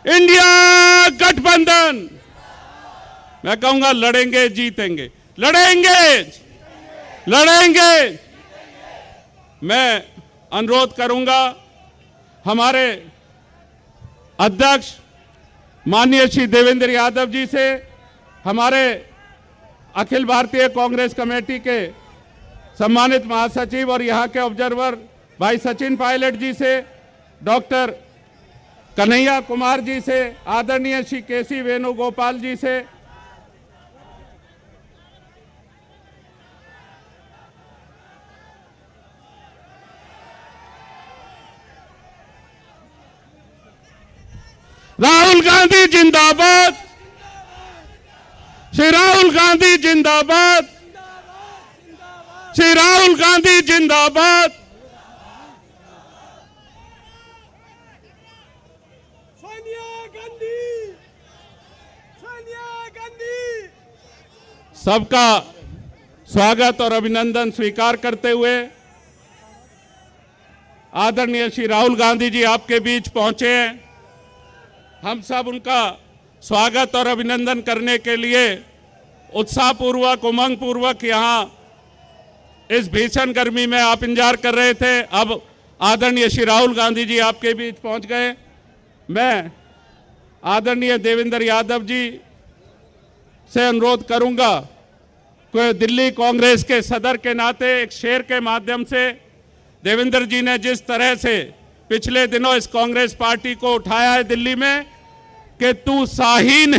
India गठबंधन। मैं कहूंगा लड़ेंगे जीतेंगे, लड़ेंगे लड़ेंगे। मैं अनुरोध करूंगा हमारे अध्यक्ष माननीय श्री देवेंद्र यादव जी से, हमारे अखिल भारतीय कांग्रेस कमेटी के सम्मानित महासचिव और यहाँ के ऑब्जर्वर भाई सचिन पायलट जी से, डॉक्टर कन्हैया कुमार जी से, आदरणीय श्री केसी वेणुगोपाल जी से, राहुल गांधी जिंदाबाद, श्री राहुल गांधी जिंदाबाद, श्री राहुल गांधी जिंदाबाद। सोनिया गांधी, सोनिया गांधी। सबका स्वागत और अभिनंदन स्वीकार करते हुए आदरणीय श्री राहुल गांधी जी आपके बीच पहुंचे हैं। हम सब उनका स्वागत और अभिनंदन करने के लिए उत्साहपूर्वक, उमंगपूर्वक यहाँ इस भीषण गर्मी में आप इंतजार कर रहे थे। अब आदरणीय श्री राहुल गांधी जी आपके बीच पहुंच गए। मैं आदरणीय देवेंद्र यादव जी से अनुरोध करूंगा कि दिल्ली कांग्रेस के सदर के नाते एक शेर के माध्यम से देवेंद्र जी ने जिस तरह से पिछले दिनों इस कांग्रेस पार्टी को उठाया है दिल्ली में कि तू शाहीन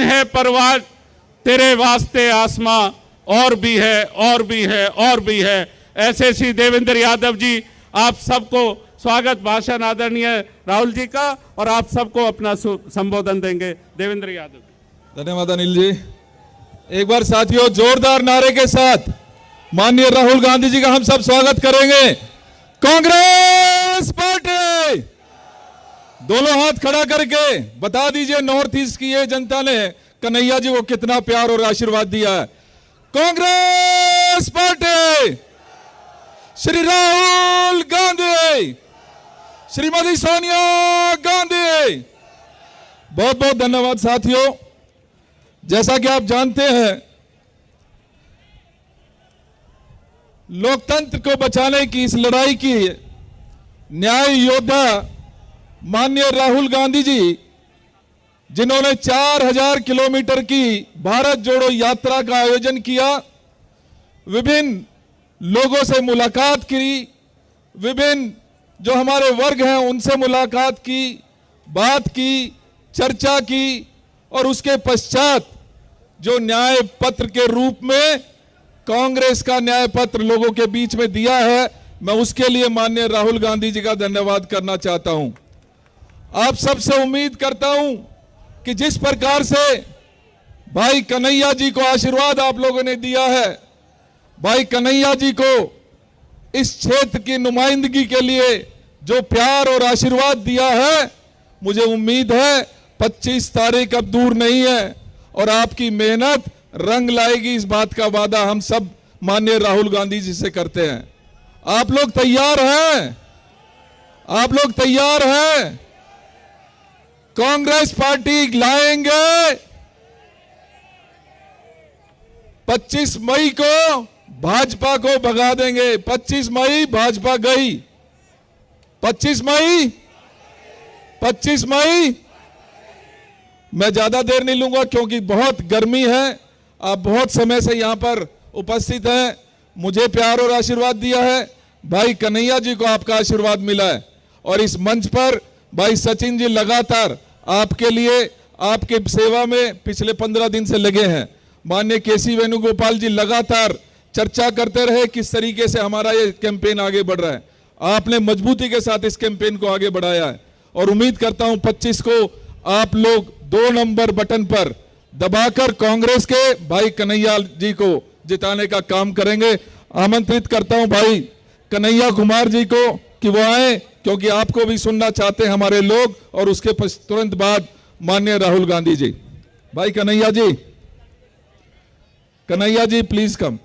है परवाज तेरे वास्ते आसमां और भी है और भी है और भी है। ऐसे श्री देवेंद्र यादव जी आप सबको स्वागत भाषण आदरणीय राहुल जी का, और आप सबको अपना संबोधन देंगे देवेंद्र यादव जी। धन्यवाद अनिल जी। एक बार साथियों जोरदार नारे के साथ माननीय राहुल गांधी जी का हम सब स्वागत करेंगे। कांग्रेस पार्टी, दोनों हाथ खड़ा करके बता दीजिए नॉर्थ ईस्ट की ये जनता ने कन्हैया जी को कितना प्यार और आशीर्वाद दिया है। कांग्रेस पार्टी, श्री राहुल गांधी, श्रीमती सोनिया गांधी। बहुत बहुत धन्यवाद साथियों। जैसा कि आप जानते हैं, लोकतंत्र को बचाने की इस लड़ाई की न्याय योद्धा माननीय राहुल गांधी जी, जिन्होंने 4000 किलोमीटर की भारत जोड़ो यात्रा का आयोजन किया, विभिन्न लोगों से मुलाकात की, विभिन्न जो हमारे वर्ग हैं उनसे मुलाकात की, बात की, चर्चा की, और उसके पश्चात जो न्याय पत्र के रूप में कांग्रेस का न्याय पत्र लोगों के बीच में दिया है, मैं उसके लिए माननीय राहुल गांधी जी का धन्यवाद करना चाहता हूं। आप सबसे उम्मीद करता हूं कि जिस प्रकार से भाई कन्हैया जी को आशीर्वाद आप लोगों ने दिया है, भाई कन्हैया जी को इस क्षेत्र की नुमाइंदगी के लिए जो प्यार और आशीर्वाद दिया है, मुझे उम्मीद है 25 तारीख अब दूर नहीं है और आपकी मेहनत रंग लाएगी। इस बात का वादा हम सब माननीय राहुल गांधी जी से करते हैं। आप लोग तैयार हैं? आप लोग तैयार हैं? कांग्रेस पार्टी लाएंगे 25 मई को, भाजपा को भगा देंगे। 25 मई भाजपा गई, 25 मई, 25 मई। मैं ज्यादा देर नहीं लूंगा क्योंकि बहुत गर्मी है। आप बहुत समय से यहां पर उपस्थित हैं, मुझे प्यार और आशीर्वाद दिया है, भाई कन्हैया जी को आपका आशीर्वाद मिला है, और इस मंच पर भाई सचिन जी लगातार आपके लिए, आपके सेवा में पिछले 15 दिन से लगे हैं। माननीय केसी वेणुगोपाल जी लगातार चर्चा करते रहे किस तरीके से हमारा ये कैंपेन आगे बढ़ रहा है। आपने मजबूती के साथ इस कैंपेन को आगे बढ़ाया है, और उम्मीद करता हूं 25 को आप लोग 2 नंबर बटन पर दबाकर कांग्रेस के भाई कन्हैया जी को जिताने का काम करेंगे। आमंत्रित करता हूं भाई कन्हैया कुमार जी को कि वो आए, क्योंकि आपको भी सुनना चाहते हैं हमारे लोग, और उसके तुरंत बाद माननीय राहुल गांधी जी। भाई कन्हैया जी, कन्हैया जी प्लीज कम।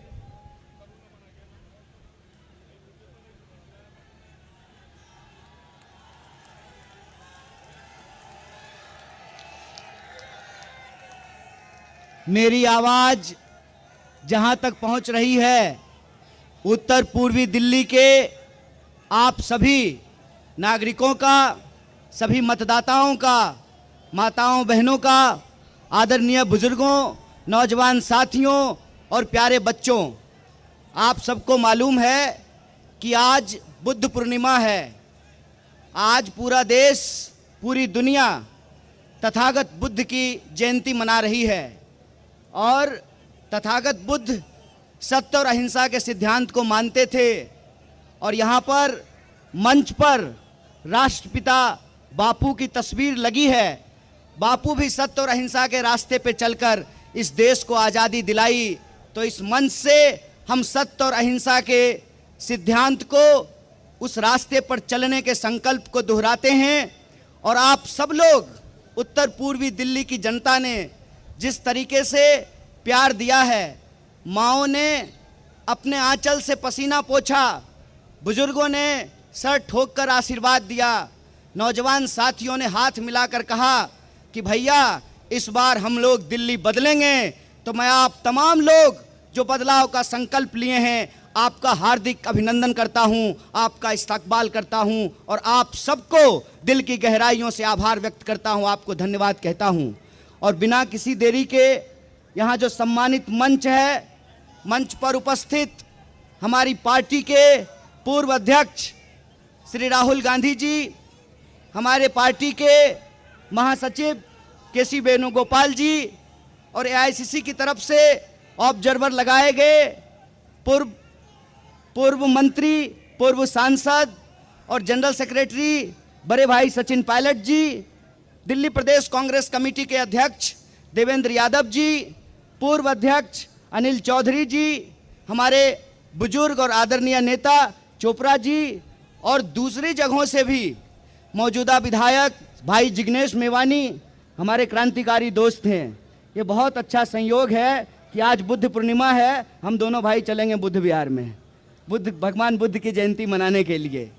मेरी आवाज जहां तक पहुंच रही है, उत्तर पूर्वी दिल्ली के आप सभी नागरिकों का, सभी मतदाताओं का, माताओं बहनों का, आदरणीय बुजुर्गों, नौजवान साथियों और प्यारे बच्चों, आप सबको मालूम है कि आज बुद्ध पूर्णिमा है। आज पूरा देश, पूरी दुनिया तथागत बुद्ध की जयंती मना रही है और तथागत बुद्ध सत्य और अहिंसा के सिद्धांत को मानते थे। और यहाँ पर मंच पर राष्ट्रपिता बापू की तस्वीर लगी है। बापू भी सत्य और अहिंसा के रास्ते पे चलकर इस देश को आज़ादी दिलाई। तो इस मंच से हम सत्य और अहिंसा के सिद्धांत को, उस रास्ते पर चलने के संकल्प को दोहराते हैं। और आप सब लोग, उत्तर पूर्वी दिल्ली की जनता ने जिस तरीके से प्यार दिया है, माँओं ने अपने आंचल से पसीना पोंछा, बुजुर्गों ने सर ठोक कर आशीर्वाद दिया, नौजवान साथियों ने हाथ मिलाकर कहा कि भैया इस बार हम लोग दिल्ली बदलेंगे। तो मैं आप तमाम लोग जो बदलाव का संकल्प लिए हैं, आपका हार्दिक अभिनंदन करता हूं, आपका इस्तकबाल करता हूं और आप सबको दिल की गहराइयों से आभार व्यक्त करता हूं, आपको धन्यवाद कहता हूं। और बिना किसी देरी के यहाँ जो सम्मानित मंच है, मंच पर उपस्थित हमारी पार्टी के पूर्व अध्यक्ष श्री राहुल गांधी जी, हमारे पार्टी के महासचिव केसी वेणुगोपाल जी और एआईसीसी की तरफ से ऑब्जर्वर लगाए गए पूर्व मंत्री, पूर्व सांसद और जनरल सेक्रेटरी बड़े भाई सचिन पायलट जी, दिल्ली प्रदेश कांग्रेस कमेटी के अध्यक्ष देवेंद्र यादव जी, पूर्व अध्यक्ष अनिल चौधरी जी, हमारे बुजुर्ग और आदरणीय नेता चोपड़ा जी और दूसरी जगहों से भी मौजूदा विधायक भाई जिग्नेश मेवानी हमारे क्रांतिकारी दोस्त हैं। ये बहुत अच्छा संयोग है कि आज बुद्ध पूर्णिमा है, हम दोनों भाई चलेंगे बुद्ध विहार में भगवान बुद्ध की जयंती मनाने के लिए।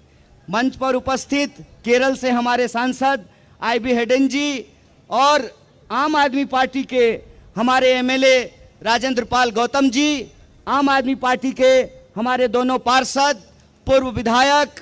मंच पर उपस्थित केरल से हमारे सांसद आईबी हेडन जी और आम आदमी पार्टी के हमारे एमएलए राजेंद्र पाल गौतम जी, आम आदमी पार्टी के हमारे दोनों पार्षद, पूर्व विधायक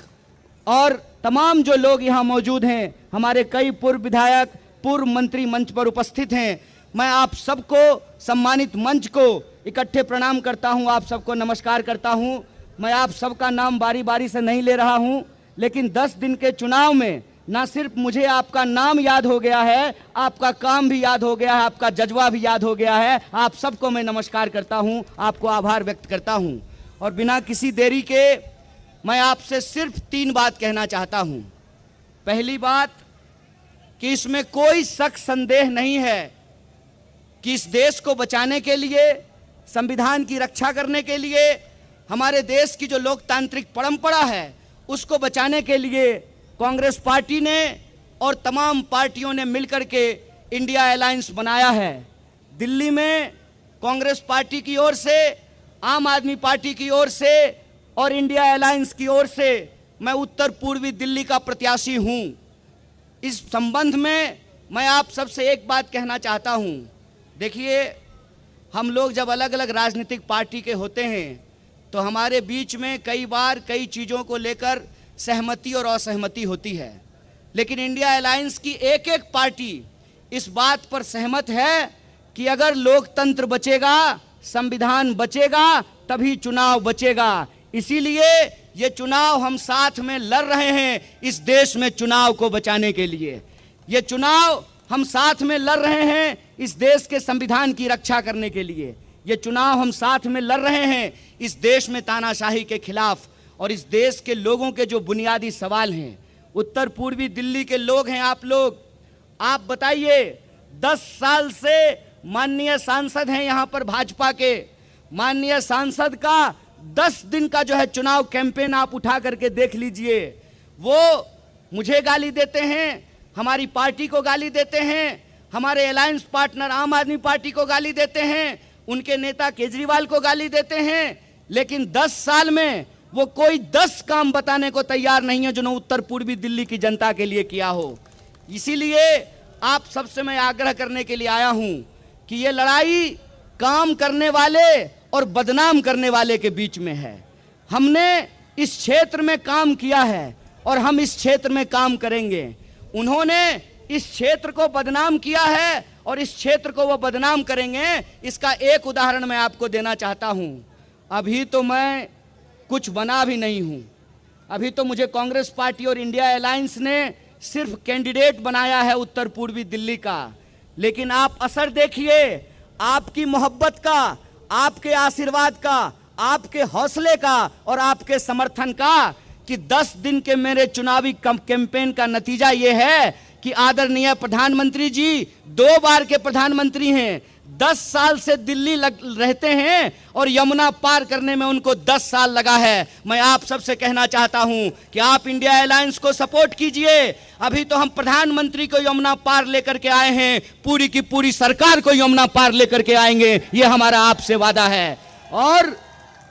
और तमाम जो लोग यहाँ मौजूद हैं, हमारे कई पूर्व विधायक, पूर्व मंत्री मंच पर उपस्थित हैं। मैं आप सबको, सम्मानित मंच को इकट्ठे प्रणाम करता हूँ, आप सबको नमस्कार करता हूँ। मैं आप सबका नाम बारी बारी से नहीं ले रहा हूँ, लेकिन 10 दिन के चुनाव में ना सिर्फ मुझे आपका नाम याद हो गया है, आपका काम भी याद हो गया है, आपका जज्बा भी याद हो गया है। आप सबको मैं नमस्कार करता हूँ, आपको आभार व्यक्त करता हूँ। और बिना किसी देरी के मैं आपसे सिर्फ 3 बात कहना चाहता हूँ। पहली बात कि इसमें कोई शक संदेह नहीं है कि इस देश को बचाने के लिए, संविधान की रक्षा करने के लिए, हमारे देश की जो लोकतांत्रिक परंपरा है उसको बचाने के लिए कांग्रेस पार्टी ने और तमाम पार्टियों ने मिलकर के इंडिया अलायंस बनाया है। दिल्ली में कांग्रेस पार्टी की ओर से, आम आदमी पार्टी की ओर से और इंडिया अलायंस की ओर से मैं उत्तर पूर्वी दिल्ली का प्रत्याशी हूं। इस संबंध में मैं आप सबसे एक बात कहना चाहता हूं। देखिए, हम लोग जब अलग अलग राजनीतिक पार्टी के होते हैं तो हमारे बीच में कई बार कई चीज़ों को लेकर सहमति और असहमति होती है, लेकिन इंडिया अलायंस की एक एक पार्टी इस बात पर सहमत है कि अगर लोकतंत्र बचेगा, संविधान बचेगा, तभी चुनाव बचेगा। इसीलिए ये चुनाव हम साथ में लड़ रहे हैं, इस देश में चुनाव को बचाने के लिए। ये चुनाव हम साथ में लड़ रहे हैं इस देश के संविधान की रक्षा करने के लिए। ये चुनाव हम साथ में लड़ रहे हैं इस देश में तानाशाही के खिलाफ और इस देश के लोगों के जो बुनियादी सवाल हैं। उत्तर पूर्वी दिल्ली के लोग हैं आप लोग, आप बताइए, 10 साल से माननीय सांसद हैं यहाँ पर भाजपा के, माननीय सांसद का 10 दिन का जो है चुनाव कैंपेन आप उठा करके देख लीजिए। वो मुझे गाली देते हैं, हमारी पार्टी को गाली देते हैं, हमारे अलायंस पार्टनर आम आदमी पार्टी को गाली देते हैं, उनके नेता केजरीवाल को गाली देते हैं, लेकिन 10 साल में वो कोई 10 काम बताने को तैयार नहीं है जो उत्तर पूर्वी दिल्ली की जनता के लिए किया हो। इसीलिए आप सबसे मैं आग्रह करने के लिए आया हूं कि ये लड़ाई काम करने वाले और बदनाम करने वाले के बीच में है। हमने इस क्षेत्र में काम किया है और हम इस क्षेत्र में काम करेंगे। उन्होंने इस क्षेत्र को बदनाम किया है और इस क्षेत्र को वो बदनाम करेंगे। इसका एक उदाहरण मैं आपको देना चाहता हूं। अभी तो मैं कुछ बना भी नहीं हूं, अभी तो मुझे कांग्रेस पार्टी और इंडिया अलायंस ने सिर्फ कैंडिडेट बनाया है उत्तर पूर्वी दिल्ली का। लेकिन आप असर देखिए आपकी मोहब्बत का, आपके आशीर्वाद का, आपके हौसले का और आपके समर्थन का, कि 10 दिन के मेरे चुनावी कैंपेन का नतीजा यह है कि आदरणीय प्रधानमंत्री जी 2 बार के प्रधानमंत्री हैं, 10 साल से दिल्ली रहते हैं और यमुना पार करने में उनको 10 साल लगा है। मैं आप सबसे कहना चाहता हूं कि आप इंडिया अलायंस को सपोर्ट कीजिए। अभी तो हम प्रधानमंत्री को यमुना पार लेकर के आए हैं, पूरी की पूरी सरकार को यमुना पार लेकर के आएंगे, ये हमारा आपसे वादा है। और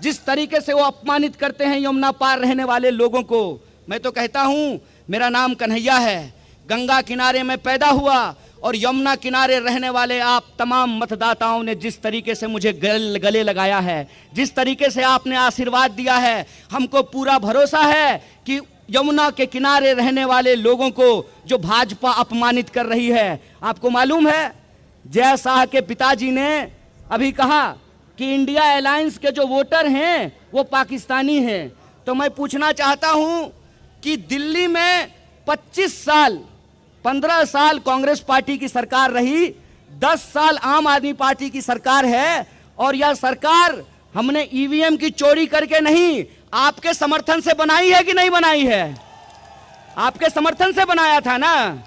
जिस तरीके से वो अपमानित करते हैं यमुना पार रहने वाले लोगों को, मैं तो कहता हूं मेरा नाम कन्हैया है, गंगा किनारे में पैदा हुआ और यमुना किनारे रहने वाले आप तमाम मतदाताओं ने जिस तरीके से मुझे गले लगाया है, जिस तरीके से आपने आशीर्वाद दिया है, हमको पूरा भरोसा है कि यमुना के किनारे रहने वाले लोगों को जो भाजपा अपमानित कर रही है। आपको मालूम है जय शाह के पिताजी ने अभी कहा कि इंडिया अलायंस के जो वोटर हैं वो पाकिस्तानी हैं। तो मैं पूछना चाहता हूं कि दिल्ली में 25 साल 15 साल कांग्रेस पार्टी की सरकार रही, 10 साल आम आदमी पार्टी की सरकार है, और यह सरकार हमने ईवीएम की चोरी करके नहीं, आपके समर्थन से बनाई है कि नहीं बनाई है? आपके समर्थन से बनाया था ना।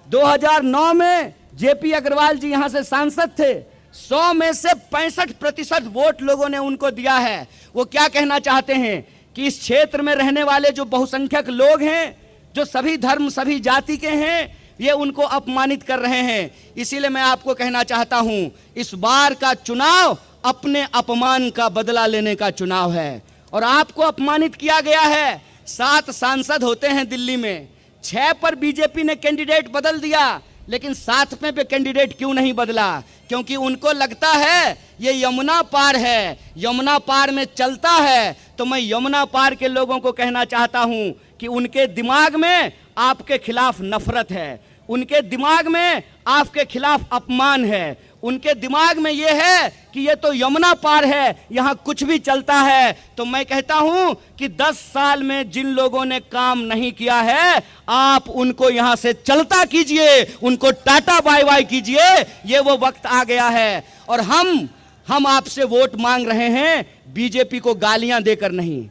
2009 में जेपी अग्रवाल जी यहां से सांसद थे, 100 में से 65% वोट लोगों ने उनको दिया है। वो क्या कहना चाहते हैं कि इस क्षेत्र में रहने वाले जो बहुसंख्यक लोग हैं, जो सभी धर्म सभी जाति के हैं, ये उनको अपमानित कर रहे हैं। इसीलिए मैं आपको कहना चाहता हूं इस बार का चुनाव अपने अपमान का बदला लेने का चुनाव है। और आपको अपमानित किया गया है। 7 सांसद होते हैं दिल्ली में, 6 पर बीजेपी ने कैंडिडेट बदल दिया, लेकिन 7वें पे कैंडिडेट क्यों नहीं बदला? क्योंकि उनको लगता है ये यमुना पार है, यमुना पार में चलता है। तो मैं यमुना पार के लोगों को कहना चाहता हूं कि उनके दिमाग में आपके खिलाफ नफरत है, उनके दिमाग में आपके खिलाफ अपमान है, उनके दिमाग में यह है कि ये तो यमुना पार है, यहां कुछ भी चलता है। तो मैं कहता हूं कि 10 साल में जिन लोगों ने काम नहीं किया है, आप उनको यहां से चलता कीजिए, उनको टाटा बाय बाय कीजिए। ये वो वक्त आ गया है। और हम आपसे वोट मांग रहे हैं बीजेपी को गालियां देकर नहीं,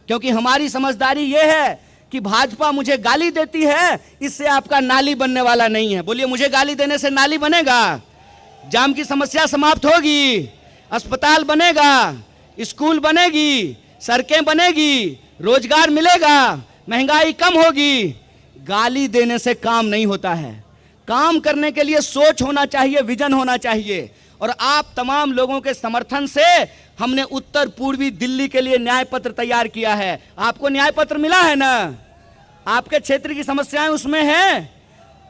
क्योंकि हमारी समझदारी यह है कि भाजपा मुझे गाली देती है, इससे आपका नाली बनने वाला नहीं है। बोलिए, मुझे गाली देने से नाली बनेगा? जाम की समस्या समाप्त होगी, अस्पताल बनेगा, स्कूल बनेगी, सड़कें बनेगी, रोजगार मिलेगा, महंगाई कम होगी। गाली देने से काम नहीं होता है। काम करने के लिए सोच होना चाहिए, विजन होना चाहिए। और आप तमाम लोगों के समर्थन से हमने उत्तर पूर्वी दिल्ली के लिए न्याय पत्र तैयार किया है। आपको न्याय पत्र मिला है ना? आपके क्षेत्र की समस्याएं उसमें हैं।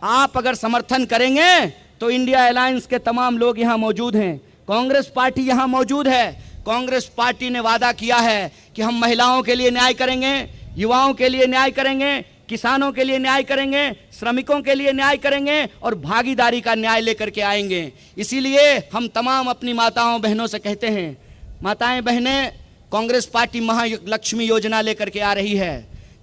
आप अगर समर्थन करेंगे तो इंडिया अलायंस के तमाम लोग यहां मौजूद हैं, कांग्रेस पार्टी यहां मौजूद है। कांग्रेस पार्टी ने वादा किया है कि हम महिलाओं के लिए न्याय करेंगे, युवाओं के लिए न्याय करेंगे, किसानों के लिए न्याय करेंगे, श्रमिकों के लिए न्याय करेंगे और भागीदारी का न्याय लेकर के आएंगे। इसीलिए हम तमाम अपनी माताओं बहनों से कहते हैं, माताएं बहनें, कांग्रेस पार्टी महालक्ष्मी योजना लेकर के आ रही है।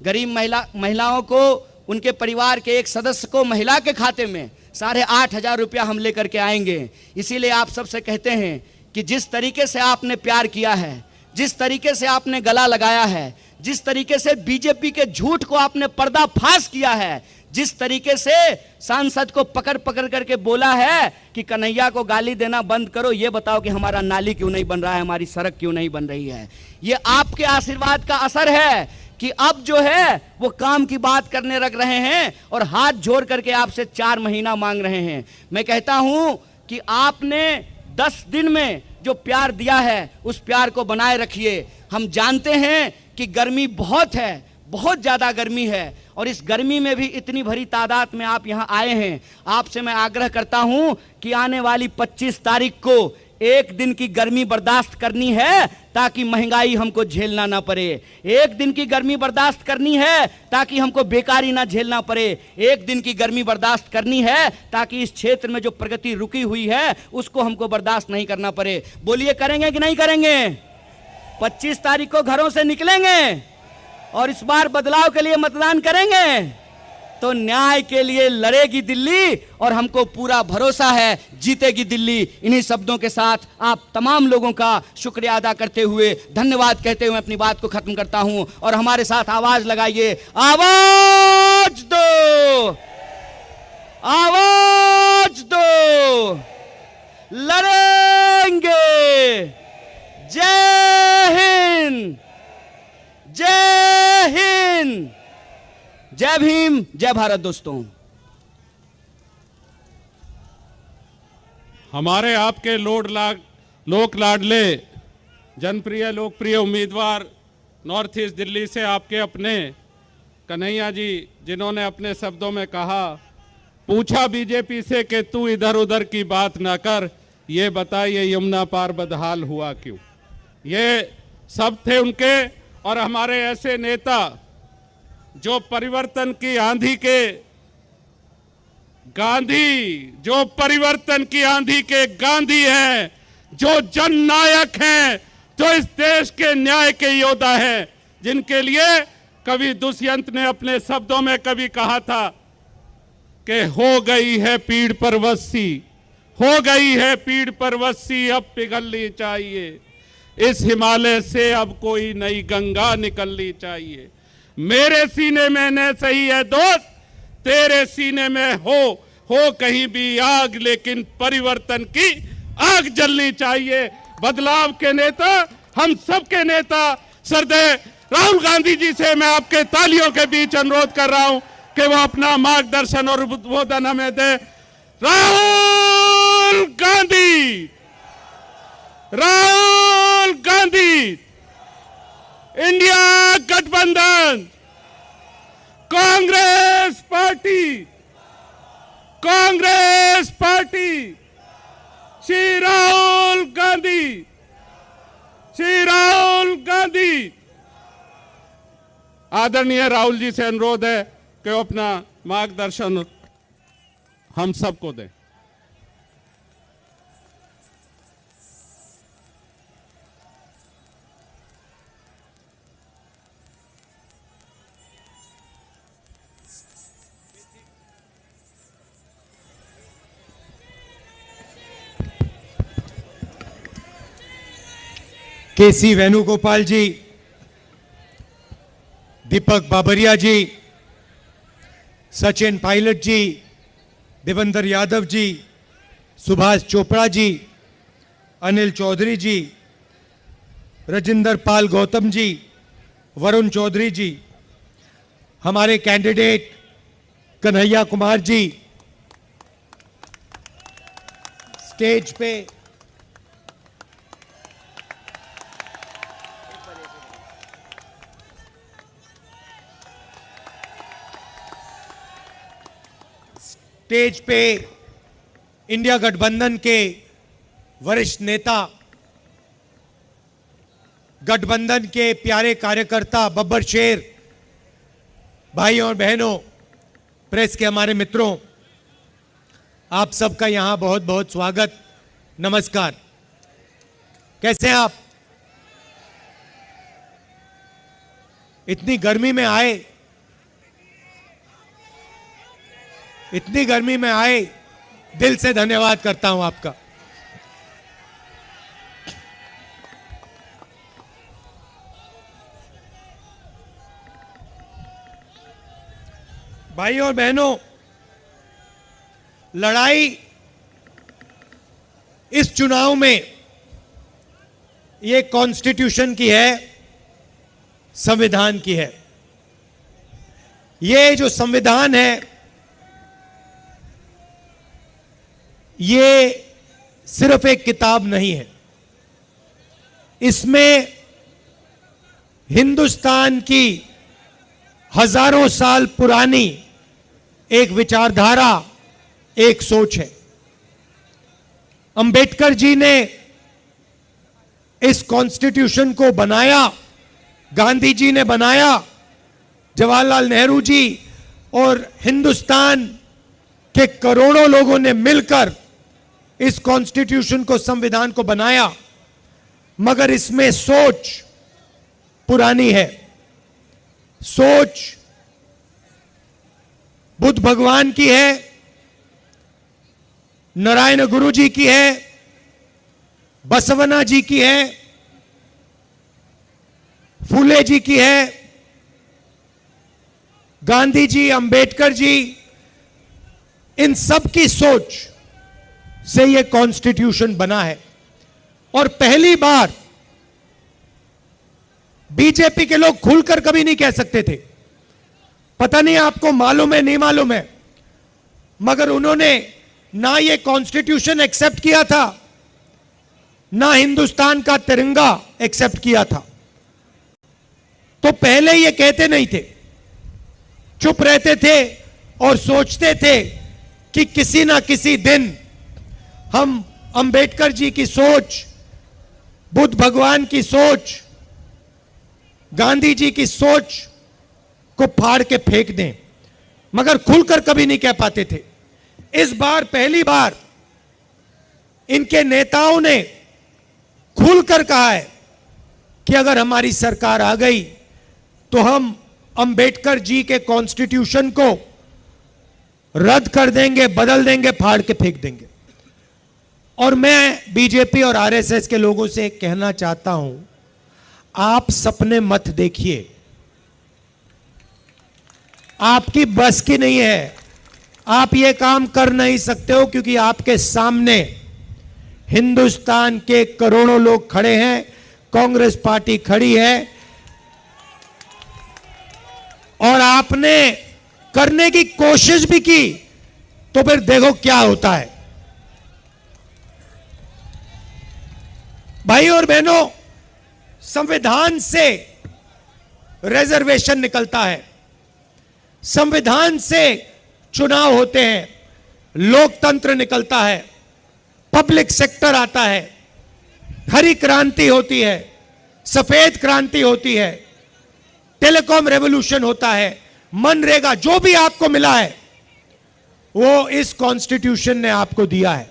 गरीब महिलाओं को, उनके परिवार के एक सदस्य को महिला के खाते में 8,500 रुपया हम लेकर के आएंगे। इसीलिए आप सबसे कहते हैं कि जिस तरीके से आपने प्यार किया है, जिस तरीके से आपने गला लगाया है, जिस तरीके से बीजेपी के झूठ को आपने पर्दाफाश किया है, जिस तरीके से सांसद को पकड़ पकड़ करके बोला है कि कन्हैया को गाली देना बंद करो, ये बताओ कि हमारा नाली क्यों नहीं बन रहा है, हमारी सड़क क्यों नहीं बन रही है। ये आपके आशीर्वाद का असर है कि अब जो है वो काम की बात करने लग रहे हैं और हाथ जोड़ करके आपसे 4 महीना मांग रहे हैं। मैं कहता हूं कि आपने 10 दिन में जो प्यार दिया है उस प्यार को बनाए रखिए। हम जानते हैं कि गर्मी बहुत है, बहुत ज़्यादा गर्मी है और इस गर्मी में भी इतनी भरी तादाद में आप यहाँ आए हैं, आपसे मैं आग्रह करता हूं कि आने वाली 25 तारीख को एक दिन की गर्मी बर्दाश्त करनी है ताकि महंगाई हमको झेलना ना पड़े। एक दिन की गर्मी बर्दाश्त करनी है ताकि हमको बेकारी ना झेलना पड़े। एक दिन की गर्मी बर्दाश्त करनी है ताकि इस क्षेत्र में जो प्रगति रुकी हुई है उसको हमको बर्दाश्त नहीं करना पड़े। बोलिए, करेंगे कि नहीं करेंगे? 25 तारीख को घरों से निकलेंगे और इस बार बदलाव के लिए मतदान करेंगे तो न्याय के लिए लड़ेगी दिल्ली और हमको पूरा भरोसा है जीतेगी दिल्ली। इन्हीं शब्दों के साथ आप तमाम लोगों का शुक्रिया अदा करते हुए, धन्यवाद कहते हुए अपनी बात को खत्म करता हूं। और हमारे साथ आवाज लगाइए, आवाज दो, आवाज दो, लड़ेंगे। जय हिंद, जय हिंद, जय भीम, जय भारत। दोस्तों, हमारे आपके लोक लाडले जनप्रिय लोकप्रिय उम्मीदवार नॉर्थ ईस्ट दिल्ली से आपके अपने कन्हैया जी, जिन्होंने अपने शब्दों में कहा, पूछा बीजेपी से कि तू इधर उधर की बात ना कर, ये बता ये यमुना पार बदहाल हुआ क्यों। ये सब थे उनके। और हमारे ऐसे नेता जो परिवर्तन की आंधी के गांधी, जो परिवर्तन की आंधी के गांधी हैं, जो जननायक हैं, जो इस देश के न्याय के योद्धा हैं, जिनके लिए कवि दुष्यंत ने अपने शब्दों में कभी कहा था कि हो गई है पीड़ पर वस्सी, हो गई है पीड़ पर वस्सी, अब पिघलनी चाहिए इस हिमालय से, अब कोई नई गंगा निकलनी चाहिए। मेरे सीने में न सही है दोस्त, तेरे सीने में हो कहीं भी आग, लेकिन परिवर्तन की आग जलनी चाहिए। बदलाव के नेता, हम सबके नेता श्रद्धेय राहुल गांधी जी से मैं आपके तालियों के बीच अनुरोध कर रहा हूं कि वो अपना मार्गदर्शन और उद्बोधन हमें दे। राहुल गांधी, राहुल गांधी, इंडिया गठबंधन, कांग्रेस पार्टी, कांग्रेस पार्टी, श्री राहुल गांधी, श्री राहुल गांधी। आदरणीय राहुल जी से अनुरोध है कि वो अपना मार्गदर्शन हम सबको दें। केसी वेणुगोपाल जी, दीपक बाबरिया जी, सचिन पायलट जी, देवेंद्र यादव जी, सुभाष चोपड़ा जी, अनिल चौधरी जी, राजेंद्र पाल गौतम जी, वरुण चौधरी जी, हमारे कैंडिडेट कन्हैया कुमार जी, स्टेज पे इंडिया गठबंधन के वरिष्ठ नेता, गठबंधन के प्यारे कार्यकर्ता, बब्बर शेर, भाइयों और बहनों, प्रेस के हमारे मित्रों, आप सबका यहां बहुत बहुत स्वागत, नमस्कार। कैसे हैं आप? इतनी गर्मी में आए, इतनी गर्मी में आए, दिल से धन्यवाद करता हूं आपका। भाइयों और बहनों, लड़ाई इस चुनाव में ये कॉन्स्टिट्यूशन की है, संविधान की है। ये जो संविधान है, ये सिर्फ एक किताब नहीं है। इसमें हिंदुस्तान की हजारों साल पुरानी एक विचारधारा, एक सोच है। अंबेडकर जी ने इस कॉन्स्टिट्यूशन को बनाया, गांधी जी ने बनाया, जवाहरलाल नेहरू जी और हिंदुस्तान के करोड़ों लोगों ने मिलकर इस कॉन्स्टिट्यूशन को, संविधान को बनाया, मगर इसमें सोच पुरानी है। सोच बुद्ध भगवान की है, नारायण गुरु जी की है, बसवना जी की है, फूले जी की है, गांधी जी, अंबेडकर जी, इन सब की सोच से यह कॉन्स्टिट्यूशन बना है। और पहली बार बीजेपी के लोग खुलकर कभी नहीं कह सकते थे, पता नहीं आपको मालूम है नहीं मालूम है, मगर उन्होंने ना ये कॉन्स्टिट्यूशन एक्सेप्ट किया था, ना हिंदुस्तान का तिरंगा एक्सेप्ट किया था। तो पहले ये कहते नहीं थे, चुप रहते थे और सोचते थे कि किसी ना किसी दिन हम अंबेडकर जी की सोच, बुद्ध भगवान की सोच, गांधी जी की सोच को फाड़ के फेंक दें, मगर खुलकर कभी नहीं कह पाते थे। इस बार पहली बार इनके नेताओं ने खुलकर कहा है कि अगर हमारी सरकार आ गई तो हम अंबेडकर जी के कॉन्स्टिट्यूशन को रद्द कर देंगे, बदल देंगे, फाड़ के फेंक देंगे। और मैं बीजेपी और आरएसएस के लोगों से कहना चाहता हूं, आप सपने मत देखिए, आपकी बस की नहीं है, आप ये काम कर नहीं सकते हो, क्योंकि आपके सामने हिंदुस्तान के करोड़ों लोग खड़े हैं, कांग्रेस पार्टी खड़ी है, और आपने करने की कोशिश भी की तो फिर देखो क्या होता है। भाई और बहनों, संविधान से रिजर्वेशन निकलता है, संविधान से चुनाव होते हैं, लोकतंत्र निकलता है, पब्लिक सेक्टर आता है, हरी क्रांति होती है, सफेद क्रांति होती है, टेलीकॉम रेवोल्यूशन होता है, मनरेगा, जो भी आपको मिला है वो इस कॉन्स्टिट्यूशन ने आपको दिया है।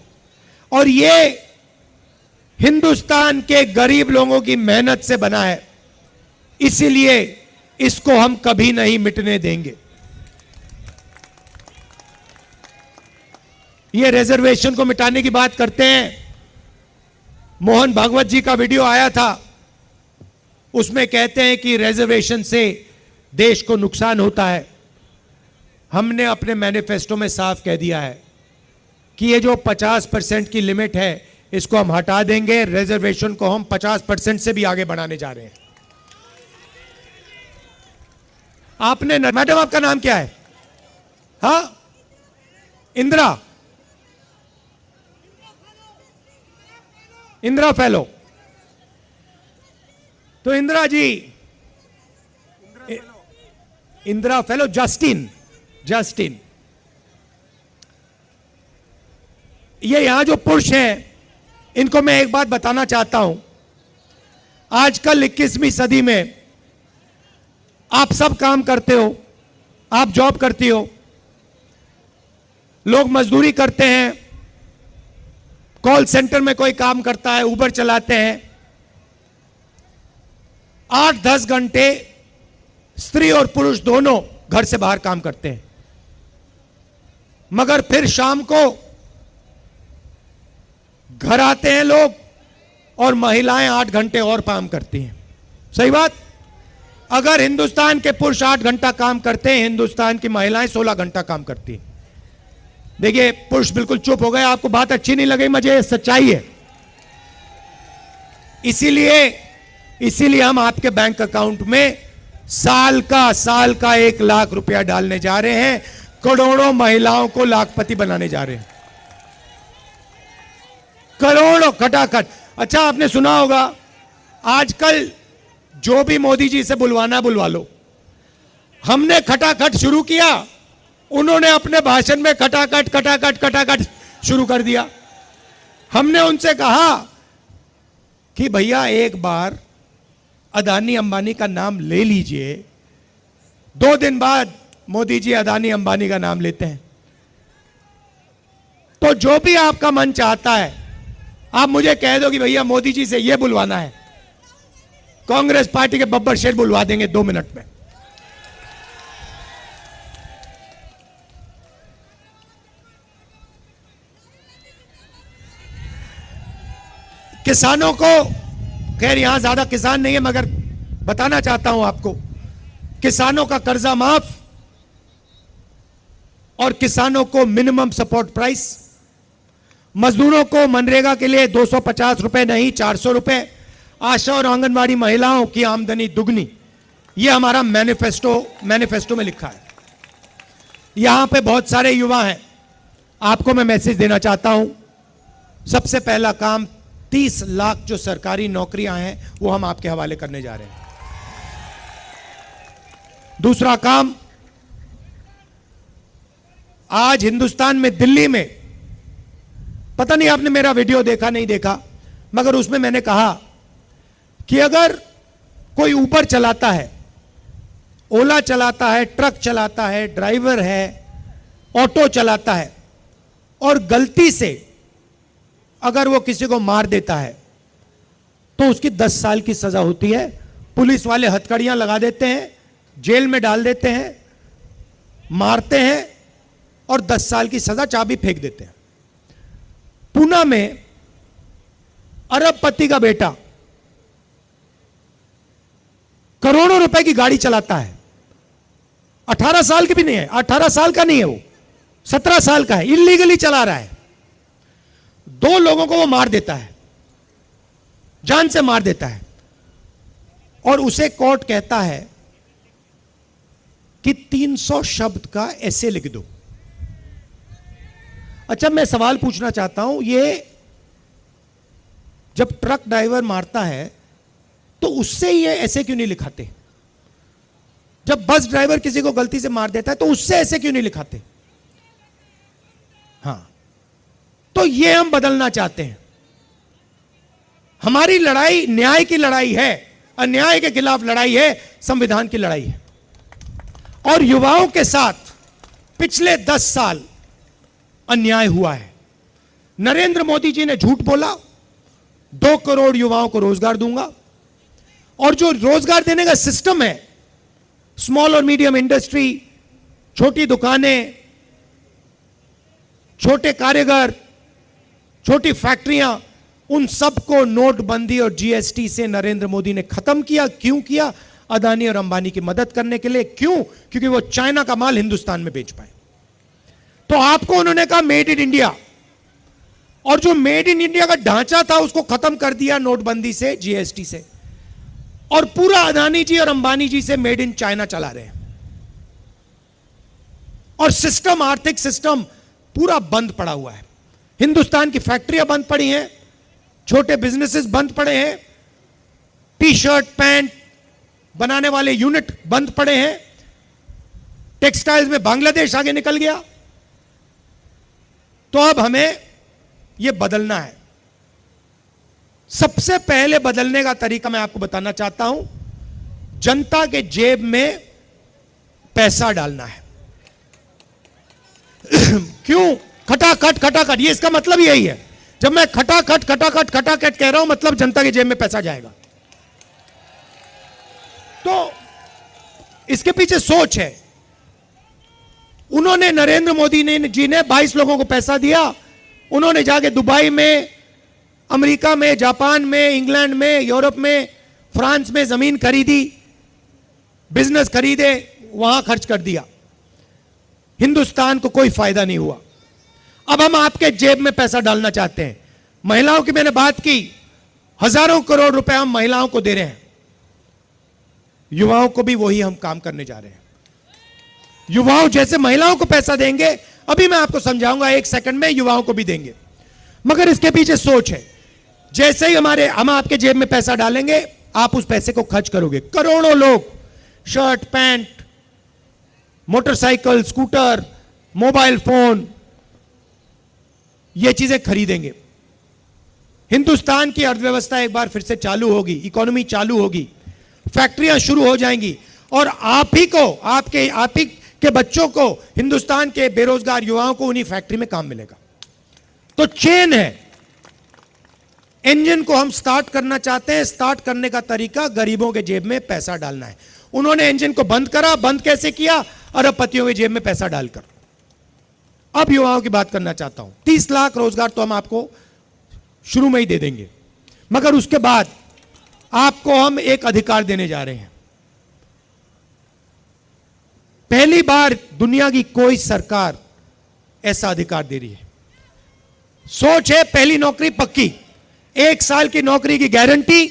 और ये हिंदुस्तान के गरीब लोगों की मेहनत से बना है, इसीलिए इसको हम कभी नहीं मिटने देंगे। ये रिजर्वेशन को मिटाने की बात करते हैं, मोहन भागवत जी का वीडियो आया था, उसमें कहते हैं कि रिजर्वेशन से देश को नुकसान होता है। हमने अपने मैनिफेस्टो में साफ कह दिया है कि ये जो 50% की लिमिट है इसको हम हटा देंगे, रिजर्वेशन को हम 50% से भी आगे बढ़ाने जा रहे हैं। आपने, मैडम आपका नाम क्या है? हाँ, इंदिरा, इंदिरा फेलो। तो Indira ji, Indira fellow, Justin, Justin, ये यहां जो पुरुष हैं, इनको मैं एक बात बताना चाहता हूं। आजकल 21वीं सदी में आप सब काम करते हो, आप जॉब करती हो, लोग मजदूरी करते हैं, कॉल सेंटर में कोई काम करता है, उबर चलाते हैं, 8-10 घंटे स्त्री और पुरुष दोनों घर से बाहर काम करते हैं, मगर फिर शाम को घर आते हैं लोग और महिलाएं 8 घंटे और काम करती हैं। सही बात? अगर हिंदुस्तान के पुरुष 8 घंटा काम करते हैं, हिंदुस्तान की महिलाएं 16 घंटा काम करती हैं। देखिए, पुरुष बिल्कुल चुप हो गए, आपको बात अच्छी नहीं लगी, मुझे सच्चाई है। इसीलिए हम आपके बैंक अकाउंट में साल का 1 लाख रुपया डालने जा रहे हैं, करोड़ों महिलाओं को लाखपति बनाने जा रहे हैं, करोड़ों खटाखट। अच्छा, आपने सुना होगा, आजकल जो भी मोदी जी से बुलवाना बुलवा लो, हमने खटाखट शुरू किया, उन्होंने अपने भाषण में खटाखट खटाखट खटाखट शुरू कर दिया। हमने उनसे कहा कि भैया एक बार अदानी अंबानी का नाम ले लीजिए। 2 दिन बाद मोदी जी अदानी अंबानी का नाम लेते हैं। तो जो भी आपका मन चाहता है आप मुझे कह दो कि भैया मोदी जी से यह बुलवाना है, कांग्रेस पार्टी के बब्बर शेर बुलवा देंगे 2 मिनट में। किसानों को, खैर यहां ज्यादा किसान नहीं है मगर बताना चाहता हूं आपको, किसानों का कर्जा माफ और किसानों को मिनिमम सपोर्ट प्राइस, मजदूरों को मनरेगा के लिए 250 रुपए नहीं 400 रुपए, आशा और आंगनवाड़ी महिलाओं की आमदनी दुगनी, यह हमारा मैनिफेस्टो में लिखा है। यहां पे बहुत सारे युवा हैं, आपको मैं मैसेज देना चाहता हूं। सबसे पहला काम 30 लाख जो सरकारी नौकरियां हैं वो हम आपके हवाले करने जा रहे हैं। दूसरा काम, आज हिंदुस्तान में दिल्ली में, पता नहीं आपने मेरा वीडियो देखा नहीं देखा, मगर उसमें मैंने कहा कि अगर कोई ऊबर चलाता है, ओला चलाता है, ट्रक चलाता है, ड्राइवर है, ऑटो चलाता है और गलती से अगर वो किसी को मार देता है तो उसकी 10 साल की सजा होती है। पुलिस वाले हथकड़ियां लगा देते हैं, जेल में डाल देते हैं, मारते हैं और 10 साल की सजा, चाबी फेंक देते हैं। पूना में अरबपति का बेटा करोड़ों रुपए की गाड़ी चलाता है, 18 साल की भी नहीं है, 18 साल का नहीं है, वो 17 साल का है, इलीगली चला रहा है। 2 लोगों को वो मार देता है, जान से मार देता है और उसे कोर्ट कहता है कि 300 शब्द का ऐसे लिख दो। अच्छा, मैं सवाल पूछना चाहता हूं, ये जब ट्रक ड्राइवर मारता है तो उससे ये ऐसे क्यों नहीं लिखाते? जब बस ड्राइवर किसी को गलती से मार देता है तो उससे ऐसे क्यों नहीं लिखाते? हां, तो ये हम बदलना चाहते हैं। हमारी लड़ाई न्याय की लड़ाई है, अन्याय के खिलाफ लड़ाई है, संविधान की लड़ाई है। और युवाओं के साथ पिछले 10 साल अन्याय हुआ है। नरेंद्र मोदी जी ने झूठ बोला, 2 करोड़ युवाओं को रोजगार दूंगा, और जो रोजगार देने का सिस्टम है, स्मॉल और मीडियम इंडस्ट्री, छोटी दुकानें, छोटे कारीगर, छोटी फैक्ट्रियां, उन सबको नोटबंदी और जीएसटी से नरेंद्र मोदी ने खत्म किया। क्यों किया? अदानी और अंबानी की मदद करने के लिए। क्यों? क्योंकि वो चाइना का माल हिंदुस्तान में बेच पाए। तो आपको उन्होंने कहा मेड इन इंडिया, और जो मेड इन इंडिया का ढांचा था उसको खत्म कर दिया नोटबंदी से, जीएसटी से, और पूरा अदानी जी और अंबानी जी से मेड इन चाइना चला रहे हैं। और सिस्टम, आर्थिक सिस्टम पूरा बंद पड़ा हुआ है। हिंदुस्तान की फैक्ट्रियां बंद पड़ी हैं, छोटे बिजनेसेस बंद पड़े हैं, टी शर्ट पैंट बनाने वाले यूनिट बंद पड़े हैं, टेक्सटाइल्स में बांग्लादेश आगे निकल गया। तो अब हमें यह बदलना है। सबसे पहले बदलने का तरीका मैं आपको बताना चाहता हूं, जनता के जेब में पैसा डालना है। क्यों? खटाखट खटाखट, ये इसका मतलब यही है। जब मैं खटाखट खटाखट खटाखट कह रहा हूं, मतलब जनता के जेब में पैसा जाएगा। तो इसके पीछे सोच है। उन्होंने, नरेंद्र मोदी जी ने 22 लोगों को पैसा दिया, उन्होंने जाके दुबई में, अमेरिका में, जापान में, इंग्लैंड में, यूरोप में, फ्रांस में जमीन खरीदी, बिजनेस खरीदे, वहां खर्च कर दिया। हिंदुस्तान को कोई फायदा नहीं हुआ। अब हम आपके जेब में पैसा डालना चाहते हैं। महिलाओं की मैंने बात की, हजारों करोड़ रुपए हम महिलाओं को दे रहे हैं। युवाओं को भी वही हम काम करने जा रहे हैं। युवाओं जैसे महिलाओं को पैसा देंगे, अभी मैं आपको समझाऊंगा 1 सेकंड में, युवाओं को भी देंगे। मगर इसके पीछे सोच है। जैसे ही हम आपके जेब में पैसा डालेंगे, आप उस पैसे को खर्च करोगे। करोड़ों लोग shirt pant, motorcycle, scooter, mobile phone, ये चीजें खरीदेंगे। हिंदुस्तान की अर्थव्यवस्था एक बार फिर से चालू होगी, इकोनॉमी चालू होगी, फैक्ट्रियां शुरू हो जाएंगी और आप ही के बच्चों को, हिंदुस्तान के बेरोजगार युवाओं को उन्हीं फैक्ट्री में काम मिलेगा। तो चेन है, इंजन को हम स्टार्ट करना चाहते हैं। स्टार्ट करने का तरीका गरीबों के जेब में पैसा डालना है। उन्होंने इंजन को बंद करा। बंद कैसे किया? अरबपतियों के जेब में पैसा डालकर। अब युवाओं की बात करना चाहता हूं। 30 लाख रोजगार तो हम आपको शुरू में ही दे देंगे, मगर उसके बाद आपको हम एक अधिकार देने जा रहे हैं। पहली बार दुनिया की कोई सरकार ऐसा अधिकार दे रही है। सोच है पहली नौकरी पक्की, 1 साल की नौकरी की गारंटी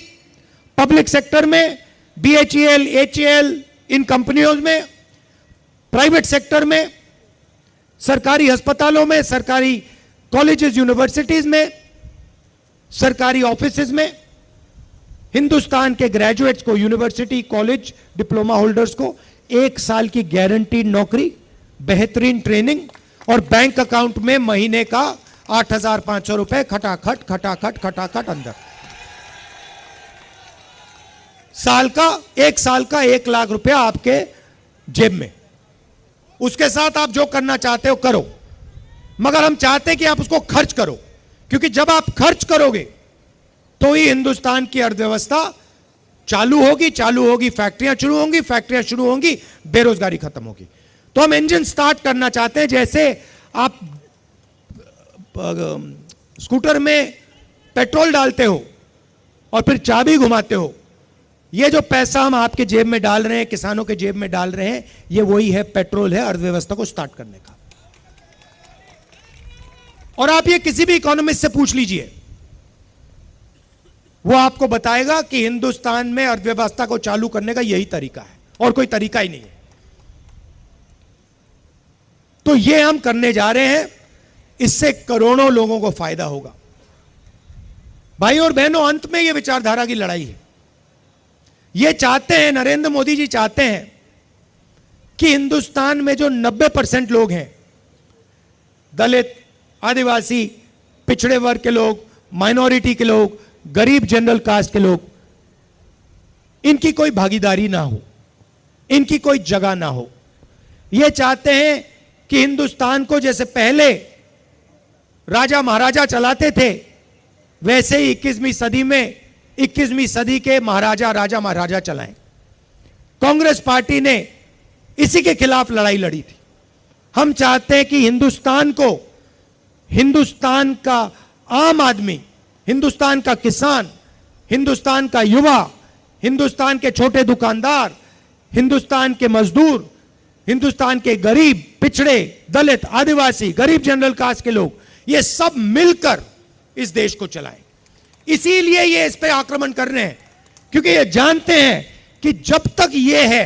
पब्लिक सेक्टर में, BHEL, HEL, इन कंपनियों में, प्राइवेट सेक्टर में, सरकारी अस्पतालों में, सरकारी कॉलेजेस, यूनिवर्सिटीज में, सरकारी ऑफिसेज में। हिंदुस्तान के ग्रेजुएट्स को, यूनिवर्सिटी, कॉलेज, डिप्लोमा होल्डर्स को 1 साल की गारंटीड नौकरी, बेहतरीन ट्रेनिंग और बैंक अकाउंट में महीने का 8,500 रुपए खटाखट खटाखट खटाखट अंदर। एक साल का 1 लाख रुपया आपके जेब में। उसके साथ आप जो करना चाहते हो करो, मगर हम चाहते हैं कि आप उसको खर्च करो, क्योंकि जब आप खर्च करोगे तो ही हिंदुस्तान की अर्थव्यवस्था चालू होगी, फैक्ट्रियां शुरू होंगी, बेरोजगारी खत्म होगी। तो हम इंजन स्टार्ट करना चाहते हैं। जैसे आप स्कूटर में पेट्रोल डालते हो और फिर चाबी घुमाते हो, ये जो पैसा हम आपके जेब में डाल रहे हैं, किसानों के जेब में डाल रहे हैं, ये वही है, पेट्रोल है अर्थव्यवस्था को स्टार्ट करने का। और आप ये किसी भी इकोनॉमिस्ट से पूछ लीजिए, वो आपको बताएगा कि हिंदुस्तान में अर्थव्यवस्था को चालू करने का यही तरीका है और कोई तरीका ही नहीं है। तो ये हम करने जा रहे हैं, इससे करोड़ों लोगों को फायदा होगा। भाई और बहनों, अंत में ये विचारधारा की लड़ाई है। ये चाहते हैं, नरेंद्र मोदी जी चाहते हैं कि हिंदुस्तान में जो 90% लोग हैं, दलित, आदिवासी, पिछड़े वर्ग के लोग, माइनॉरिटी के लोग, गरीब जनरल कास्ट के लोग, इनकी कोई भागीदारी ना हो, इनकी कोई जगह ना हो। ये चाहते हैं कि हिंदुस्तान को जैसे पहले राजा महाराजा चलाते थे, वैसे ही 21वीं सदी के महाराजा, राजा महाराजा चलाएं। कांग्रेस पार्टी ने इसी के खिलाफ लड़ाई लड़ी थी। हम चाहते हैं कि हिंदुस्तान को, हिंदुस्तान का आम आदमी, हिंदुस्तान का किसान, हिंदुस्तान का युवा, हिंदुस्तान के छोटे दुकानदार, हिंदुस्तान के मजदूर, हिंदुस्तान के गरीब, पिछड़े, दलित, आदिवासी, गरीब जनरल कास्ट के लोग, ये सब मिलकर इस देश को चलाएं। इसीलिए ये इस पे आक्रमण कर रहे हैं, क्योंकि ये जानते हैं कि जब तक ये है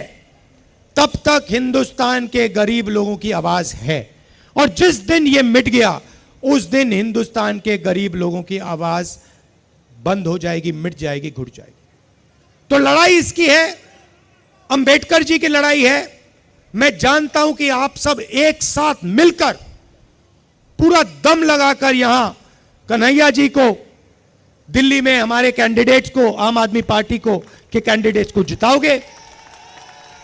तब तक हिंदुस्तान के गरीब लोगों की आवाज है, और जिस दिन ये मिट गया उस दिन हिंदुस्तान के गरीब लोगों की आवाज बंद हो जाएगी, मिट जाएगी, घुट जाएगी। तो लड़ाई इसकी है, अंबेडकर जी की लड़ाई है। मैं जानता हूं कि आप सब एक साथ मिलकर पूरा दम लगाकर यहां कन्हैया जी को, दिल्ली में हमारे कैंडिडेट्स को, आम आदमी पार्टी को के कैंडिडेट्स को जिताओगे।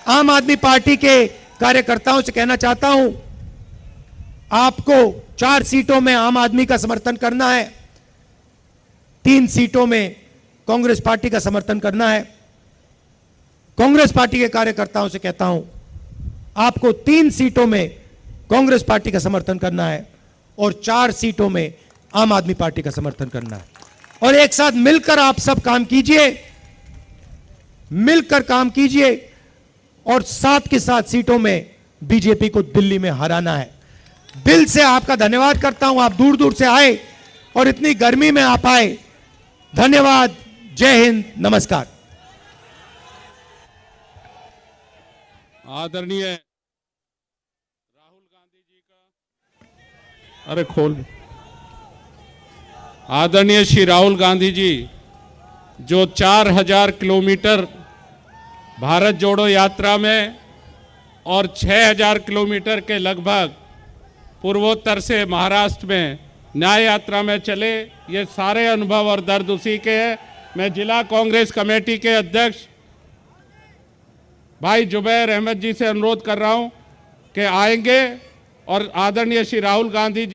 आम आदमी पार्टी के कार्यकर्ताओं से कहना चाहता हूं, आपको 4 सीटों में आम आदमी का समर्थन करना है, 3 सीटों में कांग्रेस पार्टी का समर्थन करना है। कांग्रेस पार्टी के कार्यकर्ताओं से कहता हूं, आपको 3 सीटों में कांग्रेस पार्टी का समर्थन करना है और 4 सीटों में आम आदमी पार्टी का समर्थन करना है। और एक साथ मिलकर आप सब काम कीजिए, मिलकर काम कीजिए, और साथ के साथ सीटों में बीजेपी को दिल्ली में हराना है। दिल से आपका धन्यवाद करता हूं, आप दूर दूर से आए और इतनी गर्मी में आप आए। धन्यवाद। जय हिंद, नमस्कार। आदरणीय राहुल गांधी जी का, अरे खोल, आदरणीय श्री राहुल गांधी जी जो 4000 किलोमीटर भारत जोड़ो यात्रा में और 6000 किलोमीटर के लगभग पूर्वोत्तर से महाराष्ट्र में न्याय यात्रा में चले। ये सारे अनुभव और दर्द उसी के हैं। मैं जिला कांग्रेस कमेटी के अध्यक्ष भाई जुबैर अहमद जी से अनुरोध कर रहा हूं कि आएंगे और आदरणीय श्री राहुल गांधी जी